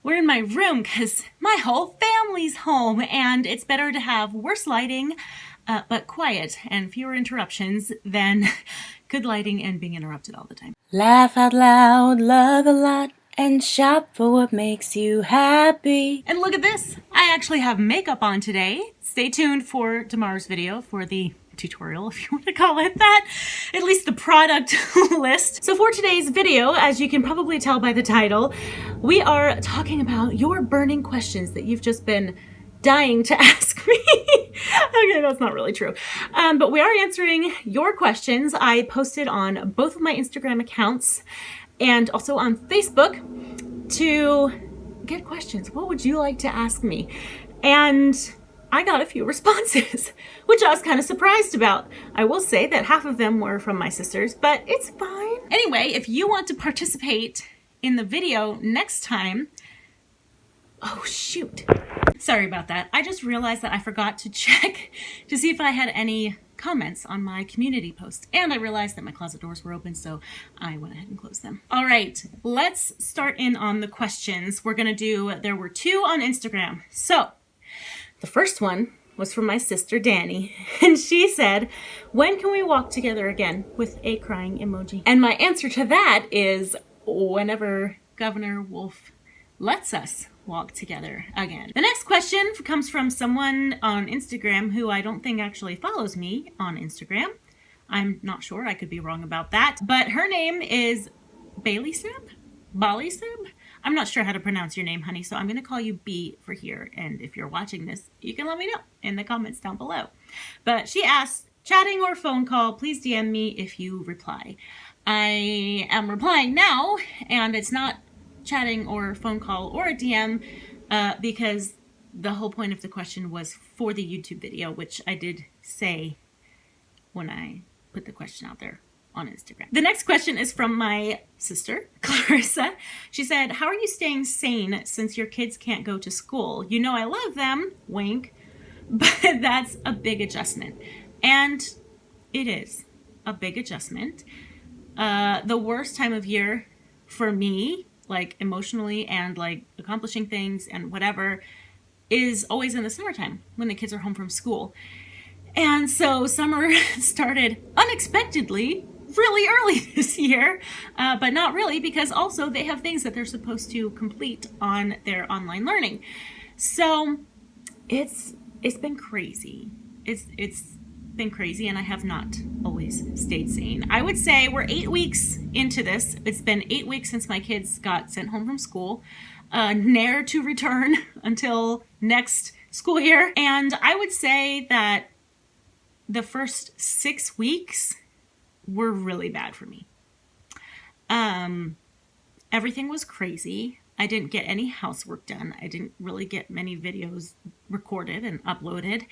We're in my room because my whole family's home, and it's better to have worse lighting, but quiet and fewer interruptions than good lighting and being interrupted all the time. Laugh out loud, love a lot, and shop for what makes you happy. And look at this! I actually have makeup on today. Stay tuned for tomorrow's video for the tutorial, if you want to call it that, at least the product list. So for today's video, as you can probably tell by the title, we are talking about your burning questions that you've just been dying to ask me. Okay, that's not really true. But we are answering your questions. I posted on both of my Instagram accounts and also on Facebook to get questions. What would you like to ask me? And I got a few responses, which I was kind of surprised about. I will say that half of them were from my sisters, but it's fine. Anyway, if you want to participate in the video next time, oh shoot. Sorry about that. I just realized that I forgot to check to see if I had any comments on my community post. And I realized that my closet doors were open, so I went ahead and closed them. All right, let's start in on the questions. There were two on Instagram. So the first one was from my sister Danny, and she said, when can we walk together again, with a crying emoji? And my answer to that is whenever Governor Wolf lets us walk together again. The next question comes from someone on Instagram who I don't think actually follows me on Instagram. I'm not sure, I could be wrong about that, but her name is Bali Seb. I'm not sure how to pronounce your name, honey, so I'm going to call you B for here. And if you're watching this, you can let me know in the comments down below. But she asked, chatting or phone call, please DM me if you reply. I am replying now, and it's not chatting or phone call or a DM because the whole point of the question was for the YouTube video, which I did say when I put the question out there on Instagram. The next question is from my sister, Clarissa. She said, how are you staying sane since your kids can't go to school? You know I love them, wink, but that's a big adjustment. And it is a big adjustment. The worst time of year for me, like emotionally and like accomplishing things and whatever, is always in the summertime when the kids are home from school. And so summer started unexpectedly really early this year, but not really, because also they have things that they're supposed to complete on their online learning. So it's been crazy. It's been crazy, and I have not always stayed sane. I would say we're 8 weeks into this. It's been 8 weeks since my kids got sent home from school, ne'er to return until next school year. And I would say that the first 6 weeks were really bad for me. Everything was crazy. I didn't get any housework done. I didn't really get many videos recorded and uploaded.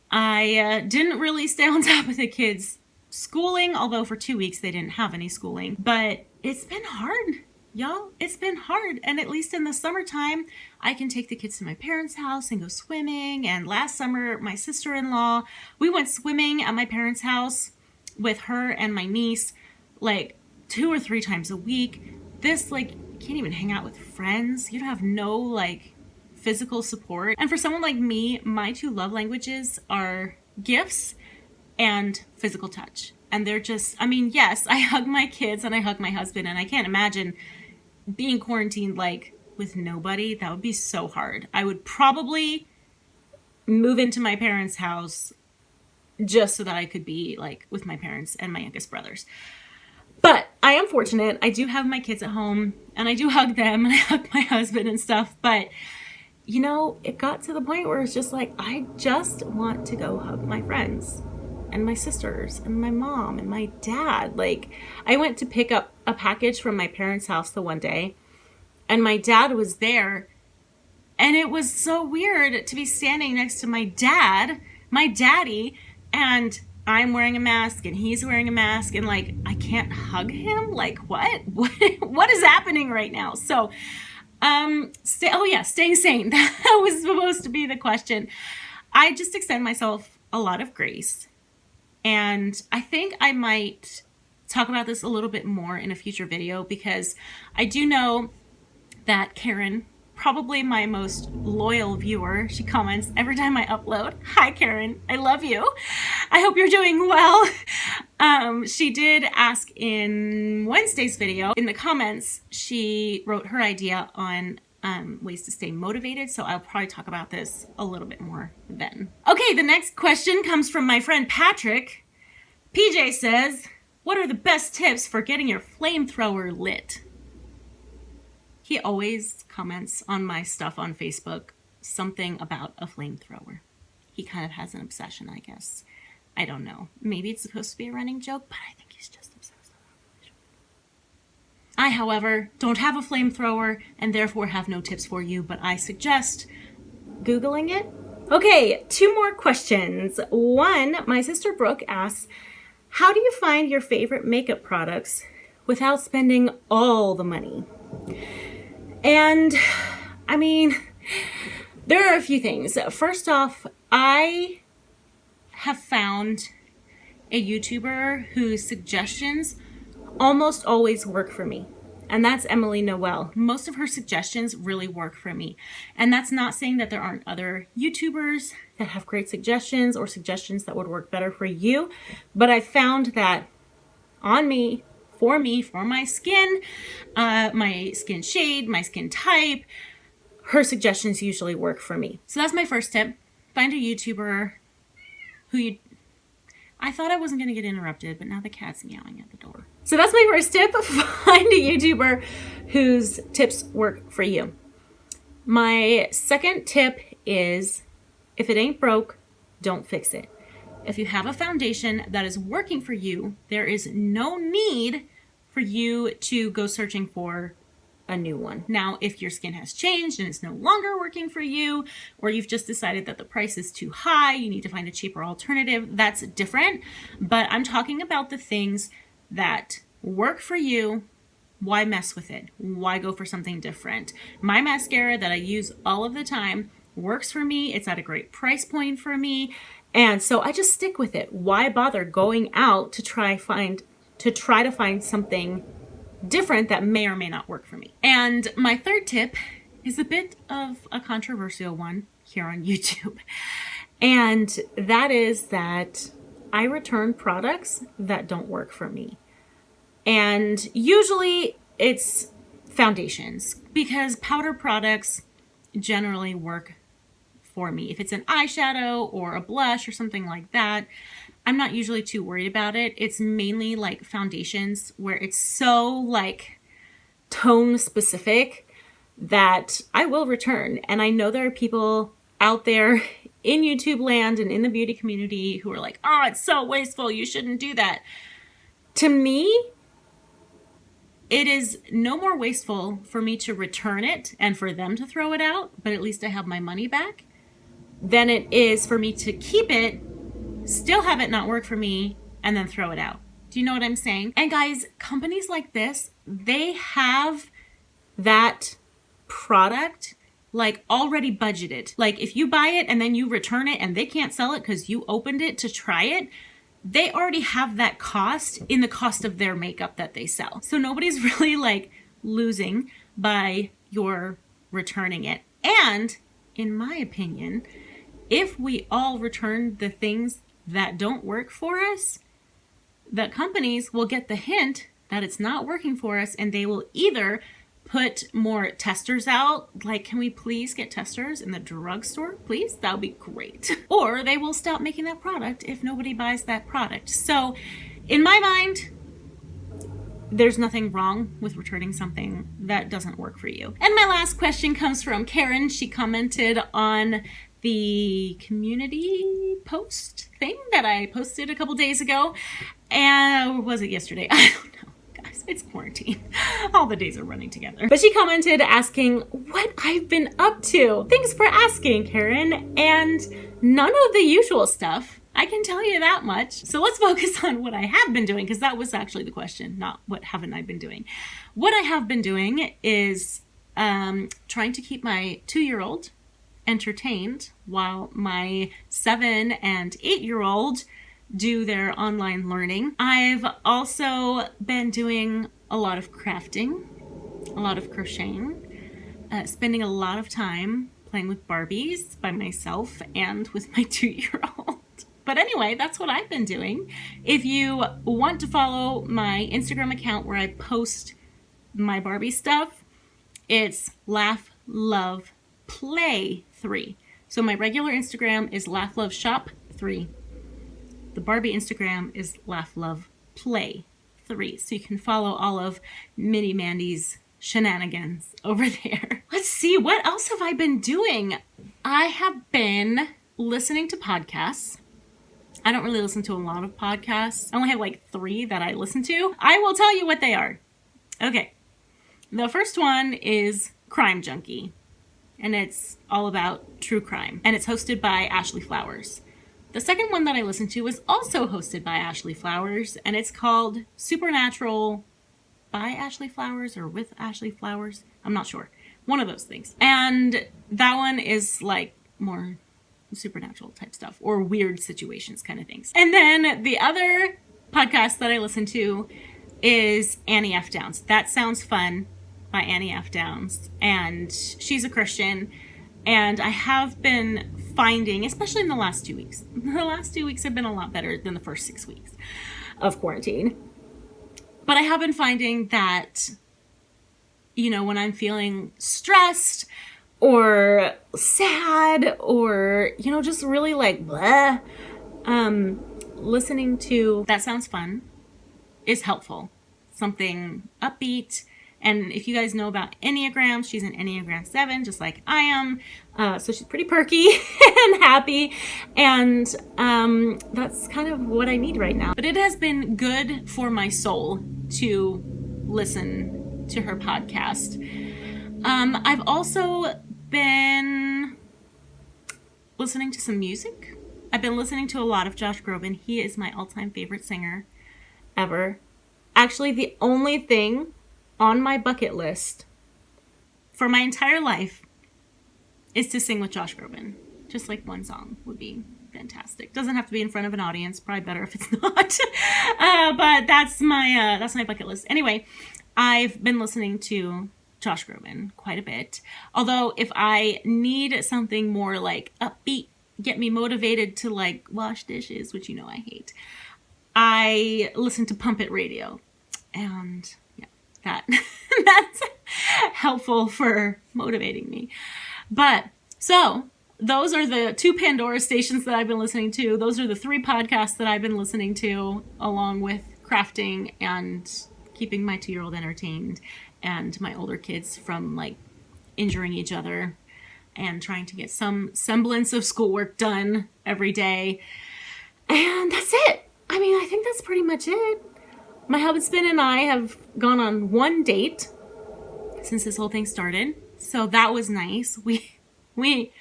I didn't really stay on top of the kids' schooling, although for 2 weeks they didn't have any schooling. But it's been hard, y'all. It's been hard. And at least in the summertime, I can take the kids to my parents' house and go swimming. And last summer, my sister-in-law, we went swimming at my parents' house with her and my niece like 2 or 3 times a week. This, like, you can't even hang out with friends. You don't have no like physical support. And for someone like me, my 2 love languages are gifts and physical touch. And they're just, I mean, yes, I hug my kids and I hug my husband, and I can't imagine being quarantined like with nobody. That would be so hard. I would probably move into my parents' house just so that I could be like with my parents and my youngest brothers. But I am fortunate. I do have my kids at home and I do hug them and I hug my husband and stuff. But you know, it got to the point where it's just like, I just want to go hug my friends and my sisters and my mom and my dad. Like, I went to pick up a package from my parents' house the one day, and my dad was there, and it was so weird to be standing next to my dad, my daddy, and I'm wearing a mask and he's wearing a mask, and like, I can't hug him. Like, what is happening right now? So staying sane. That was supposed to be the question. I just extend myself a lot of grace. And I think I might talk about this a little bit more in a future video, because I do know that Karen probably my most loyal viewer. She comments every time I upload. Hi, Karen. I love you. I hope you're doing well. She did ask in Wednesday's video, in the comments, she wrote her idea on ways to stay motivated. So I'll probably talk about this a little bit more then. Okay, the next question comes from my friend Patrick. PJ says, what are the best tips for getting your flamethrower lit? He always comments on my stuff on Facebook, something about a flamethrower. He kind of has an obsession, I guess. I don't know. Maybe it's supposed to be a running joke, but I think he's just obsessed. I, however, don't have a flamethrower and therefore have no tips for you, but I suggest Googling it. Okay, 2 more questions. One, my sister Brooke asks, how do you find your favorite makeup products without spending all the money? And I mean, there are a few things. First off, I have found a YouTuber whose suggestions almost always work for me. And that's Emily Noel. Most of her suggestions really work for me. And that's not saying that there aren't other YouTubers that have great suggestions or suggestions that would work better for you. But I found that on me, for my skin shade, my skin type, her suggestions usually work for me. So that's my first tip. Find a YouTuber I thought I wasn't going to get interrupted, but now the cat's meowing at the door. So that's my first tip. Find a YouTuber whose tips work for you. My second tip is, if it ain't broke, don't fix it. If you have a foundation that is working for you, there is no need for you to go searching for a new one. Now, if your skin has changed and it's no longer working for you, or you've just decided that the price is too high, you need to find a cheaper alternative, that's different. But I'm talking about the things that work for you. Why mess with it? Why go for something different? My mascara that I use all of the time works for me. It's at a great price point for me. And so I just stick with it. Why bother going out to try to find something different that may or may not work for me? And my third tip is a bit of a controversial one here on YouTube. And that is that I return products that don't work for me. And usually it's foundations, because powder products generally work for me. If it's an eyeshadow or a blush or something like that, I'm not usually too worried about it. It's mainly like foundations where it's so like tone specific that I will return. And I know there are people out there in YouTube land and in the beauty community who are like, oh, it's so wasteful, you shouldn't do that. To me, it is no more wasteful for me to return it and for them to throw it out, but at least I have my money back, than it is for me to keep it, still have it not work for me, and then throw it out. Do you know what I'm saying? And guys, companies like this, they have that product like already budgeted. Like if you buy it and then you return it and they can't sell it because you opened it to try it, they already have that cost in the cost of their makeup that they sell. So nobody's really like losing by your returning it. And in my opinion, if we all return the things that don't work for us, the companies will get the hint that it's not working for us, and they will either put more testers out, like, can we please get testers in the drugstore, please? That would be great. Or they will stop making that product if nobody buys that product. So in my mind, there's nothing wrong with returning something that doesn't work for you. And my last question comes from Karen. She commented on the community post thing that I posted a couple days ago. Or was it yesterday? I don't know. Guys, it's quarantine. All the days are running together. But she commented asking what I've been up to. Thanks for asking, Karen. And none of the usual stuff. I can tell you that much. So let's focus on what I have been doing, because that was actually the question, not what haven't I been doing. What I have been doing is trying to keep my 2-year-old entertained while my 7 and 8-year-old do their online learning. I've also been doing a lot of crafting, a lot of crocheting, spending a lot of time playing with Barbies by myself and with my 2-year-old. But anyway, that's what I've been doing. If you want to follow my Instagram account where I post my Barbie stuff, it's Laugh, Love, Play 3. So my regular Instagram is Laugh, Love, Shop 3. The Barbie Instagram is Laugh, Love, Play 3. So you can follow all of Mini Mandy's shenanigans over there. Let's see, what else have I been doing? I have been listening to podcasts. I don't really listen to a lot of podcasts. I only have like 3 that I listen to. I will tell you what they are. Okay. The first one is Crime Junkie, and it's all about true crime, and it's hosted by Ashley Flowers. The second one that I listen to is also hosted by Ashley Flowers, and it's called Supernatural by Ashley Flowers or with Ashley Flowers. I'm not sure. One of those things. And that one is like more supernatural type stuff or weird situations kind of things. And then the other podcast that I listen to is Annie F. Downs. That Sounds Fun by Annie F. Downs. And she's a Christian. And I have been finding, especially in the last 2 weeks, the last 2 weeks have been a lot better than the first 6 weeks of quarantine. But I have been finding that, you know, when I'm feeling stressed or sad or, you know, just really like blah, listening to That Sounds Fun is helpful. Something upbeat. And if you guys know about Enneagrams, she's an Enneagram 7, just like I am. So she's pretty perky and happy. And that's kind of what I need right now. But it has been good for my soul to listen to her podcast. I've also been listening to some music. I've been listening to a lot of Josh Groban. He is my all-time favorite singer ever. Actually, the only thing on my bucket list for my entire life is to sing with Josh Groban. Just like one song would be fantastic. Doesn't have to be in front of an audience. Probably better if it's not. But that's my bucket list. Anyway, I've been listening to Josh Groban quite a bit. Although if I need something more like upbeat, get me motivated to like wash dishes, which you know I hate, I listen to Pump It Radio. And yeah, that's helpful for motivating me. But so those are the 2 Pandora stations that I've been listening to. Those are the 3 podcasts that I've been listening to, along with crafting and keeping my 2-year-old entertained and my older kids from like injuring each other and trying to get some semblance of schoolwork done every day. And that's it. I mean, I think that's pretty much it. My husband and I have gone on 1 date since this whole thing started. So that was nice. We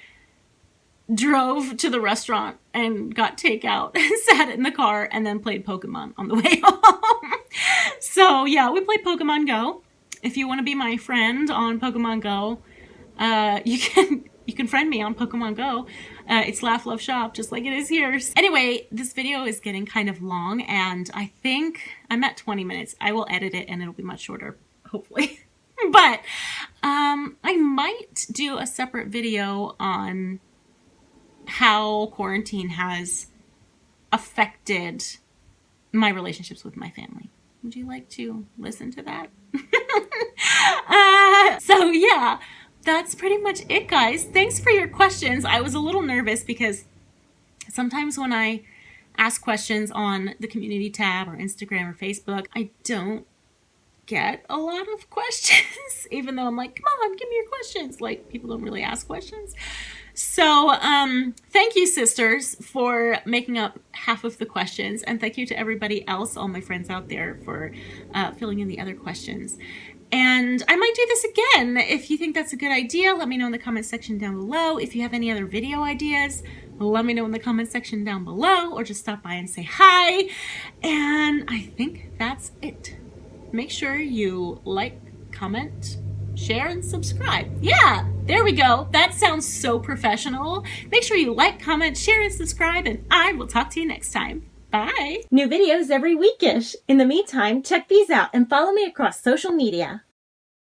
drove to the restaurant and got takeout and sat in the car and then played Pokemon on the way home. So yeah, we played Pokemon Go. If you want to be my friend on Pokemon Go, you can friend me on Pokemon Go. It's Laugh, Love, Shop, just like it is here. Anyway, this video is getting kind of long, and I think I'm at 20 minutes. I will edit it, and it'll be much shorter, hopefully. But I might do a separate video on how quarantine has affected my relationships with my family. Would you like to listen to that? So yeah, that's pretty much it, guys. Thanks for your questions. I was a little nervous because sometimes when I ask questions on the community tab or Instagram or Facebook, I don't get a lot of questions, even though I'm like, come on, give me your questions. Like, people don't really ask questions. So thank you, sisters, for making up half of the questions. And thank you to everybody else, all my friends out there, for filling in the other questions. And I might do this again. If you think that's a good idea, let me know in the comment section down below. If you have any other video ideas, let me know in the comment section down below, or just stop by and say hi. And I think that's it. Make sure you like, comment, share, and subscribe. Yeah, there we go. That sounds so professional. Make sure you like, comment, share, and subscribe, and I will talk to you next time. Bye. New videos every weekish. In the meantime, check these out and follow me across social media.